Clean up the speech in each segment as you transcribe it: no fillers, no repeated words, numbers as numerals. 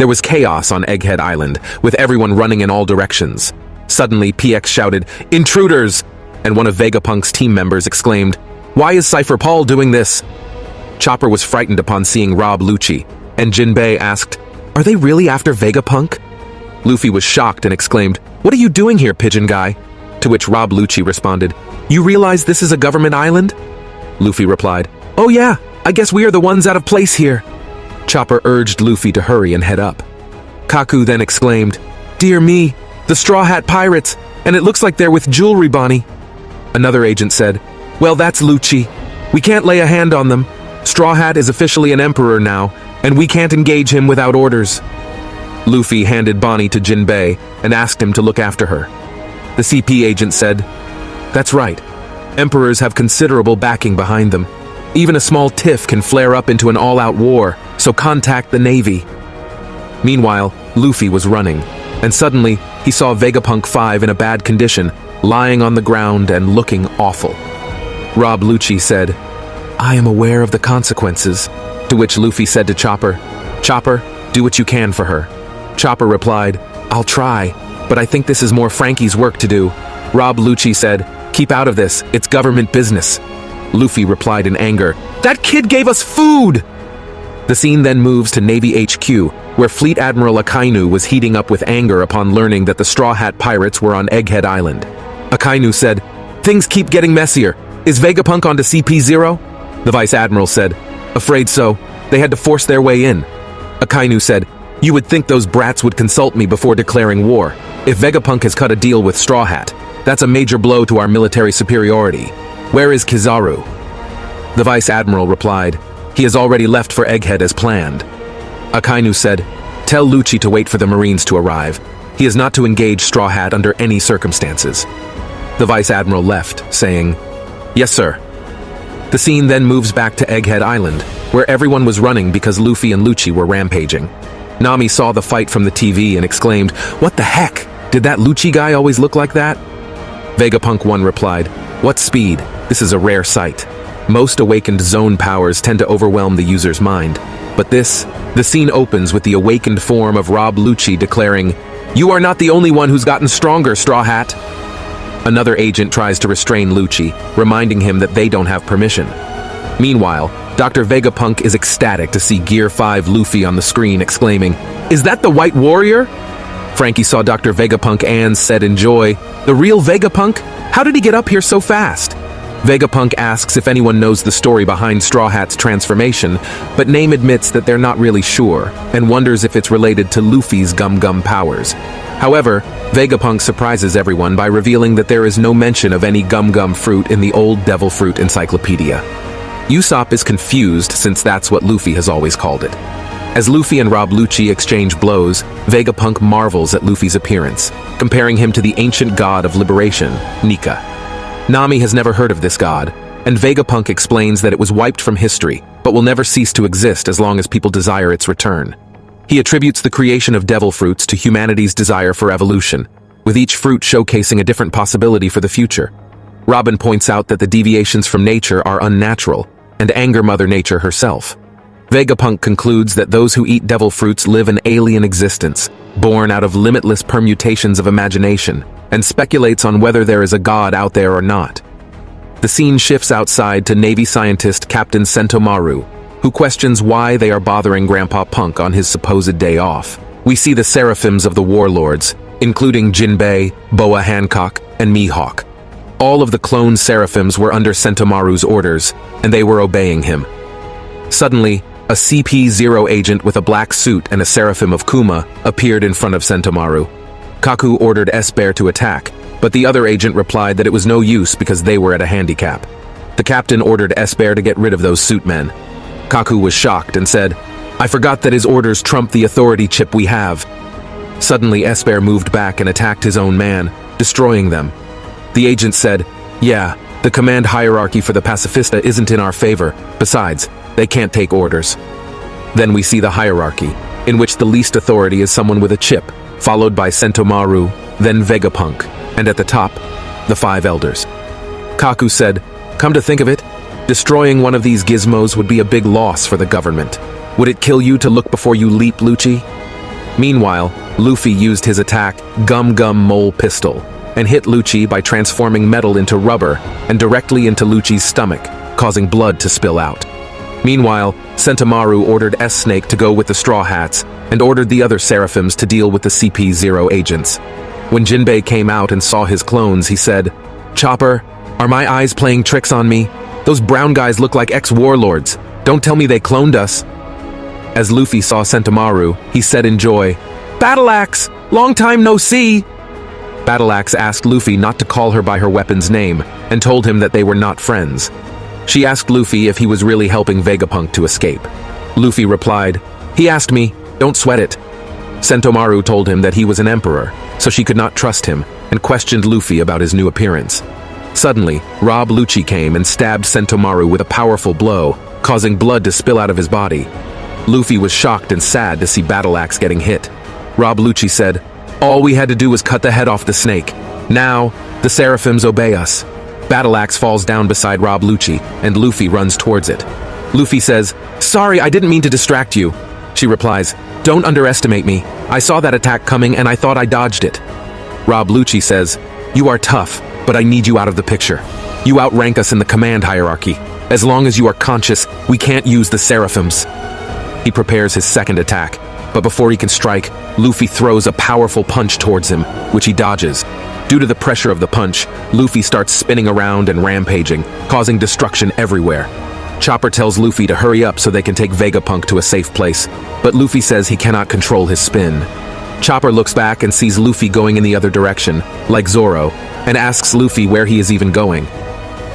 There was chaos on Egghead Island, with everyone running in all directions. Suddenly, PX shouted, "Intruders!" and one of Vegapunk's team members exclaimed, "Why is Cypher Paul doing this?" Chopper was frightened upon seeing Rob Lucci, and Jinbei asked, "Are they really after Vegapunk?" Luffy was shocked and exclaimed, "What are you doing here, pigeon guy?" To which Rob Lucci responded, "You realize this is a government island?" Luffy replied, "Oh yeah, I guess we are the ones out of place here." Chopper urged Luffy to hurry and head up. Kaku then exclaimed, "Dear me, the Straw Hat Pirates, and it looks like they're with Jewelry Bonnie." Another agent said, "Well, that's Lucci. We can't lay a hand on them. Straw Hat is officially an emperor now, and we can't engage him without orders." Luffy handed Bonnie to Jinbei and asked him to look after her. The CP agent said, "That's right. Emperors have considerable backing behind them. Even a small tiff can flare up into an all-out war, so contact the Navy." Meanwhile, Luffy was running, and suddenly he saw Vegapunk 5 in a bad condition, lying on the ground and looking awful. Rob Lucci said, "I am aware of the consequences," to which Luffy said to Chopper, "Chopper, do what you can for her." Chopper replied, "I'll try, but I think this is more Frankie's work to do." Rob Lucci said, "Keep out of this, it's government business." Luffy replied in anger, "That kid gave us food!" The scene then moves to Navy HQ, where Fleet Admiral Akainu was heating up with anger upon learning that the Straw Hat Pirates were on Egghead Island. Akainu said, "Things keep getting messier. Is Vegapunk onto CP0? The Vice Admiral said, "Afraid so. They had to force their way in." Akainu said, "You would think those brats would consult me before declaring war. If Vegapunk has cut a deal with Straw Hat, that's a major blow to our military superiority. Where is Kizaru?" The Vice Admiral replied, "He has already left for Egghead as planned." Akainu said, "Tell Lucci to wait for the Marines to arrive. He is not to engage Straw Hat under any circumstances." The Vice Admiral left, saying, "Yes, sir." The scene then moves back to Egghead Island, where everyone was running because Luffy and Lucci were rampaging. Nami saw the fight from the TV and exclaimed, "What the heck? Did that Lucci guy always look like that?" Vegapunk 1 replied, "What speed? This is a rare sight. Most awakened zone powers tend to overwhelm the user's mind. But the scene opens with the awakened form of Rob Lucci declaring, 'You are not the only one who's gotten stronger, Straw Hat.'" Another agent tries to restrain Lucci, reminding him that they don't have permission. Meanwhile, Dr. Vegapunk is ecstatic to see Gear 5 Luffy on the screen, exclaiming, "Is that the White Warrior?" Frankie saw Dr. Vegapunk and said in joy, "The real Vegapunk? How did he get up here so fast?" Vegapunk asks if anyone knows the story behind Straw Hat's transformation, but Name admits that they're not really sure, and wonders if it's related to Luffy's Gum powers. However, Vegapunk surprises everyone by revealing that there is no mention of any Gum fruit in the old Devil Fruit Encyclopedia. Usopp is confused since that's what Luffy has always called it. As Luffy and Rob Lucci exchange blows, Vegapunk marvels at Luffy's appearance, comparing him to the ancient god of liberation, Nika. Nami has never heard of this god, and Vegapunk explains that it was wiped from history, but will never cease to exist as long as people desire its return. He attributes the creation of devil fruits to humanity's desire for evolution, with each fruit showcasing a different possibility for the future. Robin points out that the deviations from nature are unnatural, and anger Mother Nature herself. Vegapunk concludes that those who eat devil fruits live an alien existence, born out of limitless permutations of imagination, and speculates on whether there is a god out there or not. The scene shifts outside to Navy scientist Captain Sentomaru, who questions why they are bothering Grandpa Punk on his supposed day off. We see the seraphims of the warlords, including Jinbei, Boa Hancock, and Mihawk. All of the clone seraphims were under Sentomaru's orders, and they were obeying him. Suddenly, a CP0 agent with a black suit and a seraphim of Kuma appeared in front of Sentomaru. Kaku ordered Esper to attack, but the other agent replied that it was no use because they were at a handicap. The captain ordered Esper to get rid of those suit men. Kaku was shocked and said, "I forgot that his orders trump the authority chip we have." Suddenly, Esper moved back and attacked his own man, destroying them. The agent said, "Yeah, the command hierarchy for the Pacifista isn't in our favor. Besides, they can't take orders." Then we see the hierarchy, in which the least authority is someone with a chip, followed by Sentomaru, then Vegapunk, and at the top, the 5 elders. Kaku said, "Come to think of it, destroying one of these gizmos would be a big loss for the government. Would it kill you to look before you leap, Lucci?" Meanwhile, Luffy used his attack Gum Gum Mole Pistol and hit Lucci by transforming metal into rubber and directly into Lucci's stomach, causing blood to spill out. Meanwhile, Sentomaru ordered S-Snake to go with the Straw Hats and ordered the other Seraphims to deal with the CP0 agents. When Jinbei came out and saw his clones, he said, "Chopper, are my eyes playing tricks on me? Those brown guys look like ex-warlords. Don't tell me they cloned us." As Luffy saw Sentomaru, he said in joy, "Battle Axe! Long time no see!" Battle Axe asked Luffy not to call her by her weapon's name and told him that they were not friends. She asked Luffy if he was really helping Vegapunk to escape. Luffy replied, "He asked me, don't sweat it." Sentomaru told him that he was an emperor, so she could not trust him, and questioned Luffy about his new appearance. Suddenly, Rob Lucci came and stabbed Sentomaru with a powerful blow, causing blood to spill out of his body. Luffy was shocked and sad to see Battle Axe getting hit. Rob Lucci said, "All we had to do was cut the head off the snake. Now, the Seraphims obey us." Battle Axe falls down beside Rob Lucci, and Luffy runs towards it. Luffy says, "Sorry, I didn't mean to distract you." She replies, "Don't underestimate me. I saw that attack coming and I thought I dodged it." Rob Lucci says, "You are tough, but I need you out of the picture. You outrank us in the command hierarchy. As long as you are conscious, we can't use the Seraphims." He prepares his second attack, but before he can strike, Luffy throws a powerful punch towards him, which he dodges. Due to the pressure of the punch, Luffy starts spinning around and rampaging, causing destruction everywhere. Chopper tells Luffy to hurry up so they can take Vegapunk to a safe place, but Luffy says he cannot control his spin. Chopper looks back and sees Luffy going in the other direction, like Zoro, and asks Luffy where he is even going.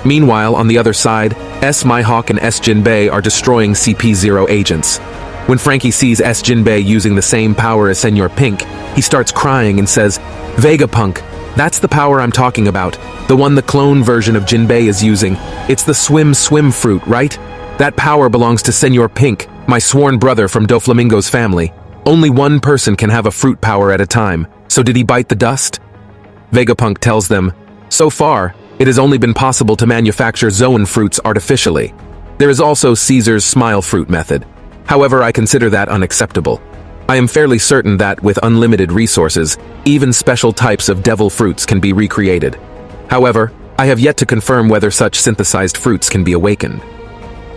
Meanwhile, on the other side, S. Mihawk and S. Jinbei are destroying CP0 agents. When Frankie sees S. Jinbei using the same power as Senor Pink, he starts crying and says, "Vegapunk, that's the power I'm talking about. The one the clone version of Jinbei is using. It's the swim fruit, right? That power belongs to Senor Pink, my sworn brother from Doflamingo's family. Only one person can have a fruit power at a time, so did he bite the dust?" Vegapunk tells them, "So far, it has only been possible to manufacture Zoan fruits artificially. There is also Caesar's smile fruit method. However, I consider that unacceptable. I am fairly certain that, with unlimited resources, even special types of devil fruits can be recreated. However, I have yet to confirm whether such synthesized fruits can be awakened."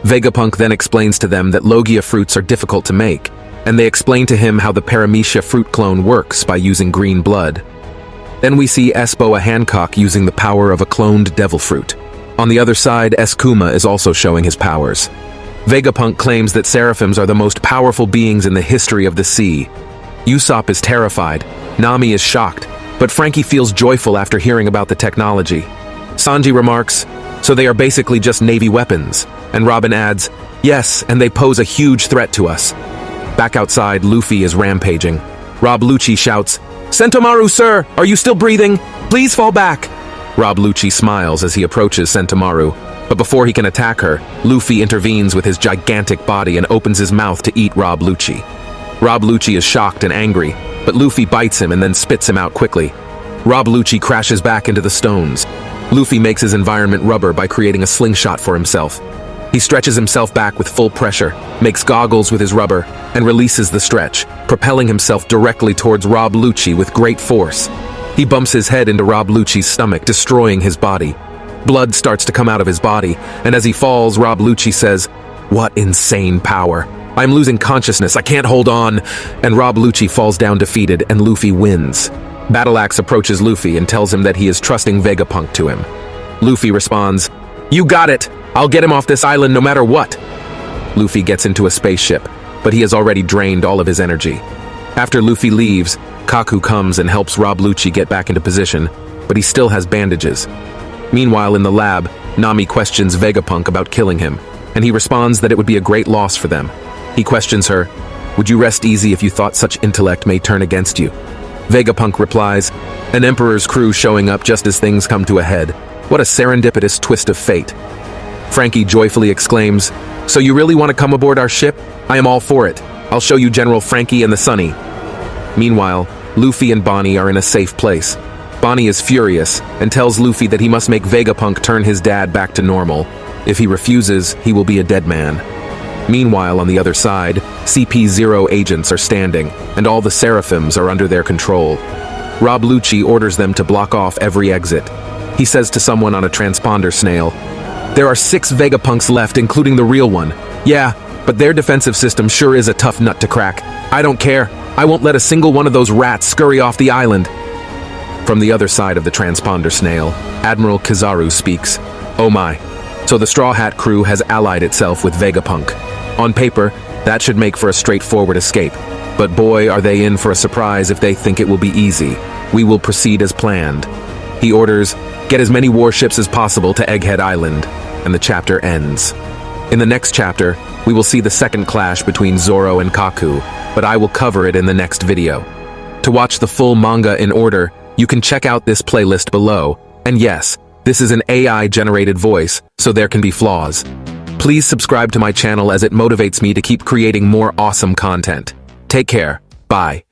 Vegapunk then explains to them that Logia fruits are difficult to make, and they explain to him how the Paramecia fruit clone works by using green blood. Then we see S. Boa Hancock using the power of a cloned devil fruit. On the other side, S. Kuma is also showing his powers. Vegapunk claims that Seraphims are the most powerful beings in the history of the sea. Usopp is terrified, Nami is shocked, but Frankie feels joyful after hearing about the technology. Sanji remarks, "So they are basically just Navy weapons," and Robin adds, "Yes, and they pose a huge threat to us." Back outside, Luffy is rampaging. Rob Lucci shouts, "Sentomaru, sir, are you still breathing? Please fall back." Rob Lucci smiles as he approaches Sentomaru, but before he can attack her, Luffy intervenes with his gigantic body and opens his mouth to eat Rob Lucci. Rob Lucci is shocked and angry, but Luffy bites him and then spits him out quickly. Rob Lucci crashes back into the stones. Luffy makes his environment rubber by creating a slingshot for himself. He stretches himself back with full pressure, makes goggles with his rubber, and releases the stretch, propelling himself directly towards Rob Lucci with great force. He bumps his head into Rob Lucci's stomach, destroying his body. Blood starts to come out of his body, and as he falls, Rob Lucci says, "What insane power! I'm losing consciousness, I can't hold on!" And Rob Lucci falls down defeated, and Luffy wins. Battle Axe approaches Luffy and tells him that he is trusting Vegapunk to him. Luffy responds, "You got it! I'll get him off this island no matter what!" Luffy gets into a spaceship, but he has already drained all of his energy. After Luffy leaves, Kaku comes and helps Rob Lucci get back into position, but he still has bandages. Meanwhile, in the lab, Nami questions Vegapunk about killing him, and he responds that it would be a great loss for them. He questions her, "Would you rest easy if you thought such intellect may turn against you?" Vegapunk replies, "An Emperor's crew showing up just as things come to a head. What a serendipitous twist of fate." Frankie joyfully exclaims, "So you really want to come aboard our ship? I am all for it. I'll show you General Frankie and the Sunny." Meanwhile, Luffy and Bonnie are in a safe place. Bonnie is furious and tells Luffy that he must make Vegapunk turn his dad back to normal. If he refuses, he will be a dead man. Meanwhile, on the other side, CP0 agents are standing, and all the Seraphims are under their control. Rob Lucci orders them to block off every exit. He says to someone on a transponder snail, "There are 6 Vegapunks left, including the real one. Yeah, but their defensive system sure is a tough nut to crack. I don't care. I won't let a single one of those rats scurry off the island." From the other side of the transponder snail, Admiral Kizaru speaks. "Oh my. So the Straw Hat crew has allied itself with Vegapunk. On paper, that should make for a straightforward escape. But boy, are they in for a surprise if they think it will be easy. We will proceed as planned." He orders, "Get as many warships as possible to Egghead Island," and the chapter ends. In the next chapter, we will see the second clash between Zoro and Kaku, but I will cover it in the next video. To watch the full manga in order, you can check out this playlist below. And yes, this is an AI-generated voice, so there can be flaws. Please subscribe to my channel as it motivates me to keep creating more awesome content. Take care. Bye.